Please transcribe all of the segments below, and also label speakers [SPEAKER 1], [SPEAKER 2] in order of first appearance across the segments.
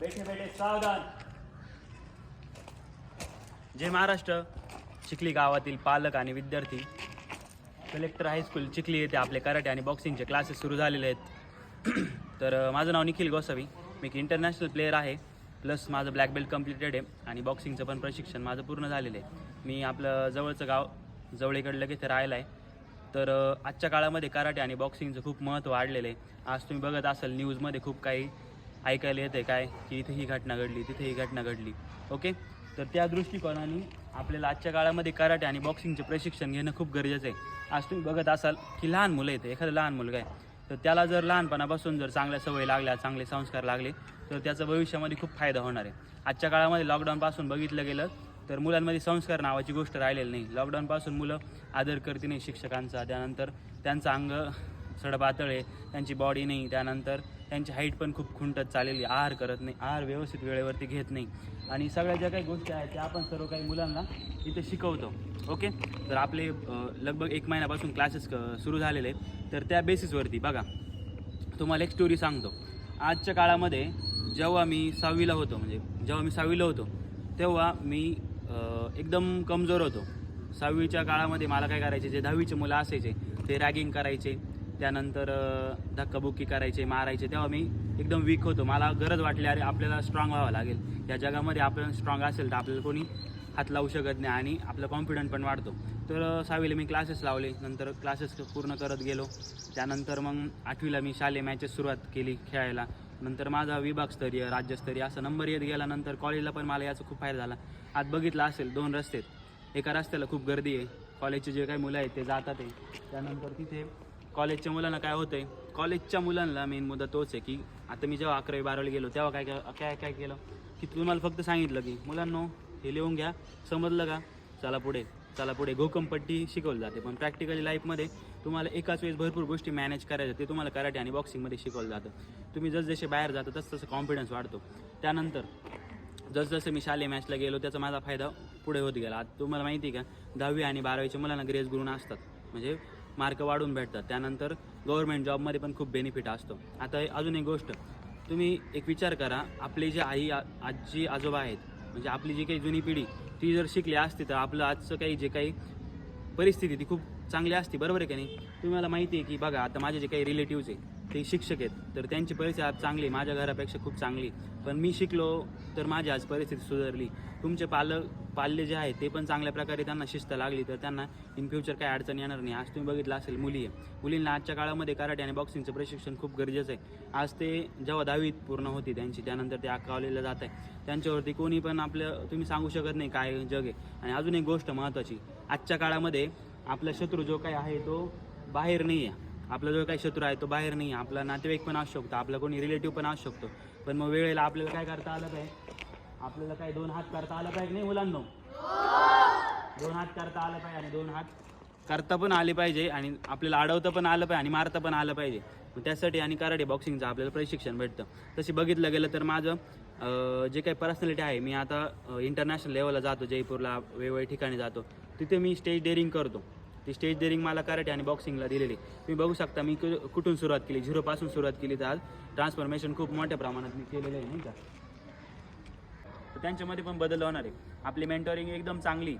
[SPEAKER 1] बैठे बैठे सावधान. जय महाराष्ट्र. चिखली गावातील पालक आणि विद्यार्थी कलेक्टर हायस्कूल चिखली येथे आपले कराटे आणि बॉक्सिंगचे क्लासेस सुरू झालेले आहेत. तर माझं नाव निखिल गोसावी. मी एक इंटरनॅशनल प्लेयर आहे, प्लस माझं ब्लॅक बेल्ट कम्प्लिटेड आहे आणि बॉक्सिंगचं पण प्रशिक्षण माझं पूर्ण झालेलं आहे. मी आपलं जवळचं गाव जवळीकडलं इथे राहिलं आहे. तर आजच्या काळामध्ये कराटे आणि बॉक्सिंगचं खूप महत्त्व वाढलेलं आहे. आज तुम्ही बघत असाल न्यूजमध्ये खूप काही ऐकायला येते काय की इथे ही घटना घडली, तिथे ही घटना घडली. ओके, तर त्या दृष्टिकोनाने आपल्याला आजच्या काळामध्ये कराटे आणि बॉक्सिंगचे प्रशिक्षण घेणं खूप गरजेचं आहे. आज तुम्ही बघत असाल की लहान मुलं येते, एखादं लहान मुलगा आहे, तर त्याला जर लहानपणापासून जर चांगल्या सवयी लागल्या, चांगले संस्कार लागले, तर त्याचा भविष्यामध्ये खूप फायदा होणार आहे. आजच्या काळामध्ये लॉकडाऊनपासून बघितलं गेलं तर मुलांमध्ये संस्कार नावाची गोष्ट राहिलेली नाही. लॉकडाऊनपासून मुलं आदर करते नाही शिक्षकांचा, त्यानंतर त्यांचं अंग सडपातळ आहे, त्यांची बॉडी नाही, त्यानंतर त्यांची हाईट पण खूप खुंटत चाललेली, आहार करत नाही, आहार व्यवस्थित वेळेवरती घेत नाही. आणि सगळ्या ज्या काही गोष्टी आहेत त्या आपण सर्व काही मुलांना इथे शिकवतो. ओके, तर आपले लगभग 1 महिन्यापासून क्लासेस सुरू झालेले आहेत. तर त्या बेसिसवरती बघा, तुम्हाला एक स्टोरी सांगतो. आजच्या काळामध्ये जेव्हा मी 6वीला होतो तेव्हा मी एकदम कमजोर होतो. 6वीच्या काळामध्ये मला काय करायचे, जे 10वीचे मुलं असायचे ते रॅगिंग करायचे, त्यानंतर धक्काबुक्की करायचे, मारायचे. तेव्हा मी एकदम वीक होतो. मला गरज वाटली, अरे आपल्याला स्ट्रॉंग व्हावं लागेल, या जगामध्ये आपण स्ट्रॉंग असेल तर आपल्याला कोणी हात लावू शकत नाही आणि आपला कॉन्फिडन्स पण वाढतो. तर 6वीला मी क्लासेस लावले, नंतर क्लासेस पूर्ण करत गेलो. त्यानंतर मग 8वीला मी शालेय मॅचेस सुरुवात केली खेळायला. नंतर माझा विभागस्तरीय, राज्यस्तरीय असा नंबर येत गेला. नंतर कॉलेजला पण मला याचा खूप फायदा झाला. आज बघितलं असेल 2 रस्ते आहेत, एका रस्त्याला खूप गर्दी आहे, कॉलेजचे जे काही मुलं आहेत ते जातात आहे. त्यानंतर तिथे कॉलेजच्या मुलांना काय होतं आहे, कॉलेजच्या मुलांना मेन मुद्दा तोच आहे की आता मी जेव्हा 11वी 12वीला गेलो तेव्हा काय केलं की तुम्हाला फक्त सांगितलं की मुलांनो हे लिहून घ्या, समजलं का, चला पुढे घोकमपट्टी शिकवली जाते. पण प्रॅक्टिकली लाईफमध्ये तुम्हाला एकाच वेळेस भरपूर गोष्टी मॅनेज करायच्या, ते तुम्हाला कराटे आणि बॉक्सिंगमध्ये शिकवलं जातं. तुम्ही जसजसे बाहेर जाता तसं कॉन्फिडन्स वाढतो. त्यानंतर जसं मी शालेय मॅचला गेलो त्याचा माझा फायदा पुढे होत गेला. आता तुम्हाला माहिती आहे का, 10वी आणि 12वीच्या मुलांना ग्रेस गुण असतात, म्हणजे मार्क वाढून भेटतात. त्यानंतर गव्हर्नमेंट जॉबमध्ये पण खूप बेनिफिट असतो. आता अजून एक गोष्ट, तुम्ही एक विचार करा, आपले जे आजी आजोबा आहेत, म्हणजे आपली जी काही जुनी पिढी, ती जर शिकली असती तर आपलं आजचं काही जे काही परिस्थिती ती खूप चांगली असती, बरोबर आहे का नाही. तुम्हाला माहिती आहे की बघा, आता माझे जे काही रिलेटिव्ज आहे ते शिक्षक आहेत, तर त्यांची परिस्थिती आज चांगली, माझ्या घरापेक्षा खूप चांगली. पण मी शिकलो तर माझी आज परिस्थिती सुधारली. तुमचे पाल्य जे आहे ते पण चांगल्या प्रकारे त्यांना शिस्त लागली तर त्यांना इन फ्युचर काही अडचण येणार नाही. आज तुम्ही बघितलं असेल मुलींना आजच्या काळामध्ये कराटे आणि बॉक्सिंगचं प्रशिक्षण खूप गरजेचं आहे. आज ते जेव्हा 10वी पूर्ण होती त्यांची, त्यानंतर ते कॉलेजला जात आहे, त्यांच्यावरती कोणी पण तुम्ही सांगू शकत नाही काय जग आहे. आणि अजून एक गोष्ट महत्त्वाची, आजच्या काळामध्ये आपला शत्रू जो काही आहे तो बाहेर नाही आहे. आपला जो काही शत्रू आहे तो बाहेर नाही आहे. आपला नातेवाईक पण असू शकतो, आपला कोणी रिलेटिव्ह पण असू शकतो. पण मग वेळेला आपल्याला काय करता आलं पाहिजे, आपल्याला काय 2 हात करता आलं पाहिजे नाही मुलांनो, 2 हात करता आलं पाहिजे आणि 2 हात करता पण आले पाहिजे आणि आपल्याला अडवतं पण आलं पाहिजे आणि मारता पण आलं पाहिजे. मग त्यासाठी आणि कराटे बॉक्सिंगचं आपल्याला प्रशिक्षण भेटतं. तशी बघितलं गेलं तर माझं जे काही पर्सनॅलिटी आहे, मी आता इंटरनॅशनल लेवलला जातो, जयपूरला वेगवेगळ्या ठिकाणी जातो, तिथे मी स्टेज डेअरिंग करतो. ती स्टेज डेअरिंग मला कराटे आणि बॉक्सिंगला दिलेली. तुम्ही बघू शकता मी कुठून सुरुवात केली, 0पासून सुरुवात केली, तर आज ट्रान्सफॉर्मेशन खूप मोठ्या प्रमाणात मी केलेलं आहे नाही का. तर त्यांच्यामध्ये पण बदल होणार आहे. आपली मेंटॉरिंग एकदम चांगली,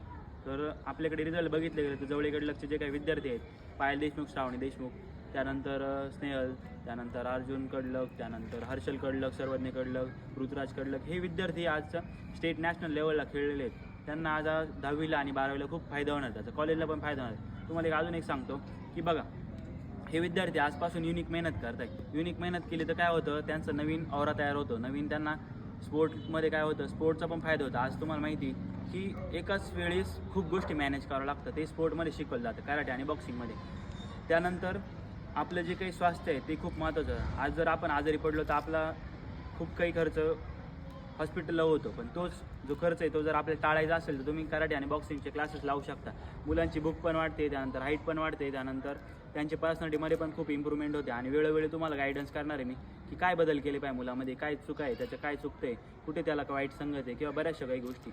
[SPEAKER 1] तर आपल्याकडे रिझल्ट बघितले गेले तर जवळीकडलंचे जे काही विद्यार्थी आहेत, पायल देशमुख, श्रावणी देशमुख, त्यानंतर स्नेहल, त्यानंतर अर्जुन कडलक, त्यानंतर हर्षल कडलक, सर्वज्ञ कडलक, ऋतुराज कडलक, हे विद्यार्थी आजच्या स्टेट नॅशनल लेवलला खेळलेले आहेत. त्यांना आज 10वीला आणि 12वीला खूप फायदा होणार, त्याचा कॉलेजला पण फायदा होणार. तुम्हाला अजून एक सांगतो की बघा, हे विद्यार्थी आजपासून युनिक मेहनत करत आहेत. युनिक मेहनत केली तर काय होतं, त्यांचं नवीन ऑरा तयार होतो, नवीन त्यांना स्पोर्टमध्ये काय होतं, स्पोर्टचा पण फायदा होता. आज तुम्हाला माहिती की एकाच वेळेस खूप गोष्टी मॅनेज करावं लागतं, ते स्पोर्टमध्ये शिकवलं जातं कराटे आणि बॉक्सिंगमध्ये. त्यानंतर आपलं जे काही स्वास्थ्य आहे ते खूप महत्त्वाचं आहे. आज जर आपण आजारी पडलो तर आपला खूप काही खर्च हॉस्पिटलला होतो, पण तोच जो खर्च आहे तो जर आपल्याला टाळायचा असेल तर तुम्ही कराटे आणि बॉक्सिंगचे क्लासेस लावू शकता. मुलांची बुक पण वाढते, त्यानंतर हाईट पण वाढते, त्यानंतर त्यांच्या पर्सनॅलिटीमध्ये पण खूप इम्प्रूव्हमेंट होते. आणि वेळोवेळी तुम्हाला गायडन्स करणार आहे मी की काय बदल केले पाहिजे मुलामध्ये, काय चूक आहे, त्याचं काय चुकतं आहे, कुठे त्याला वाईट संगत आहे किंवा बऱ्याचशा काही गोष्टी.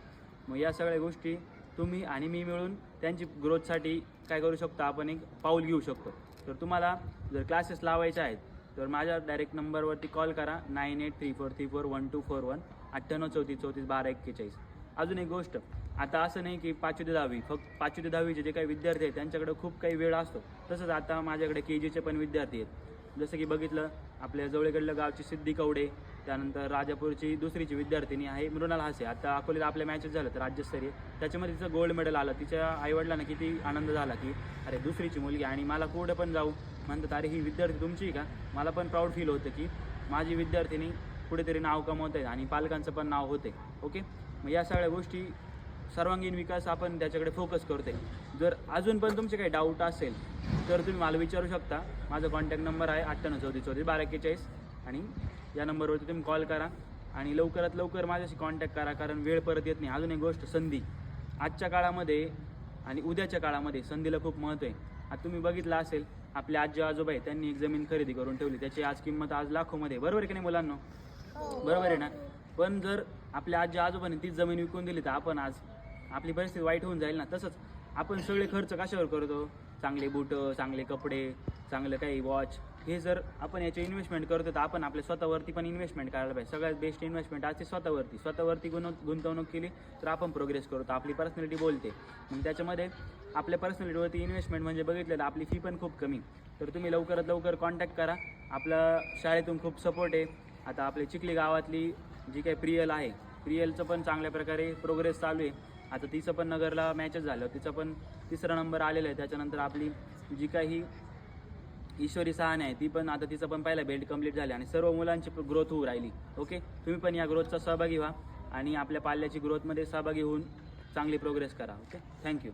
[SPEAKER 1] मग या सगळ्या गोष्टी तुम्ही आणि मी मिळून त्यांची ग्रोथसाठी काय करू शकतो, आपण एक पाऊल घेऊ शकतो. तर तुम्हाला जर क्लासेस लावायचे आहेत तर माझ्या डायरेक्ट नंबरवरती कॉल करा 9834341241 9834341241. अजून एक गोष्ट, आता असं नाही की 5वी ते 10वी फक्त 5वी ते 10वीचे जे काही विद्यार्थी आहेत त्यांच्याकडे खूप काही वेळ असतो. तसंच आता माझ्याकडे KGचे पण विद्यार्थी आहेत. जसं की बघितलं आपल्या जवळकडल्या गावची सिद्धी कवडे, त्यानंतर राजापूरची दुसरीची विद्यार्थिनी आहे मृणाल हासे. आता अकोल्यात आपल्या मॅचेस झालं तर राज्यस्तरीय, त्याच्यामध्ये तिचं गोल्ड मेडल आलं. तिच्या आईवडिलांना किती आनंद झाला की अरे दुसरीची मुलगी आणि मला कुठं पण जाऊ म्हणतात अरे ही विद्यार्थी तुमची का. मला पण प्राऊड फील होतं की माझी विद्यार्थिनी कुठेतरी नाव कमवत आहे आणि पालकांचं पण नाव होते. ओके, मग या सगळ्या गोष्टी सर्वांगीण विकास आपण त्याच्याकडे फोकस करते. जर अजून पण तुमचे काही डाऊट असेल तर तुम्ही मला विचारू शकता. माझा कॉन्टॅक्ट नंबर आहे 9834341241 आणि या नंबरवरती तुम्ही कॉल करा आणि लवकरात लवकर माझ्याशी कॉन्टॅक्ट करा, कारण वेळ परत येत नाही. अजून एक गोष्ट, संधी आजच्या काळामध्ये आणि उद्याच्या काळामध्ये संधीला खूप महत्त्व आहे. आता तुम्ही बघितलं असेल आपले आजी आजोबा आहे त्यांनी एक जमीन खरेदी करून ठेवली, त्याची आज किंमत आज लाखोमध्ये, बरोबर आहे की नाही मुलांना, बरोबर आहे ना. पण जर आपल्या आजी आजोबांनी तीच जमीन विकून दिली तर आपण आज आपली परिस्थिती वाईट होऊन जाईल ना. तसंच आपण सगळे खर्च कशावर करतो, चांगले बूटं, चांगले कपडे, चांगलं काही वॉच, हे जर आपण याचे इन्व्हेस्टमेंट करतो तर आपण आपल्या स्वतःवरती पण इन्व्हेस्टमेंट करायला पाहिजे. सगळ्यात बेस्ट इन्व्हेस्टमेंट असते स्वतःवरती गुंतवणूक केली तर आपण प्रोग्रेस करतो. आपली पर्सनॅलिटी बोलते. मग त्याच्यामध्ये आपल्या पर्सनॅलिटीवरती इन्व्हेस्टमेंट म्हणजे बघितलेलं आपली फी पण खूप कमी. तर तुम्ही लवकरात लवकर कॉन्टॅक्ट करा. आपल्या शाळेतून खूप सपोर्ट आहे. आता आपली चिखली गावातली जी काही प्रियल आहे, प्रियलचं पण चांगल्या प्रकारे प्रोग्रेस चालू आहे. आता तिचं पण नगरला मॅचेस झालं, तिचं पण 3रा नंबर आलेला आहे. त्याच्यानंतर आपली जी काही ईश्वरी सहाने आहे ती पण आता तिचं पण पहिला बेल्ट कंप्लीट झाले आणि सर्व मुलांची ग्रोथ होऊ राहिली. ओके, तुम्ही पण या ग्रोथचा सहभागी व्हा आणि आपल्या पाल्याची ग्रोथमध्ये सहभागी होऊन चांगली प्रोग्रेस करा. Okay, thank you.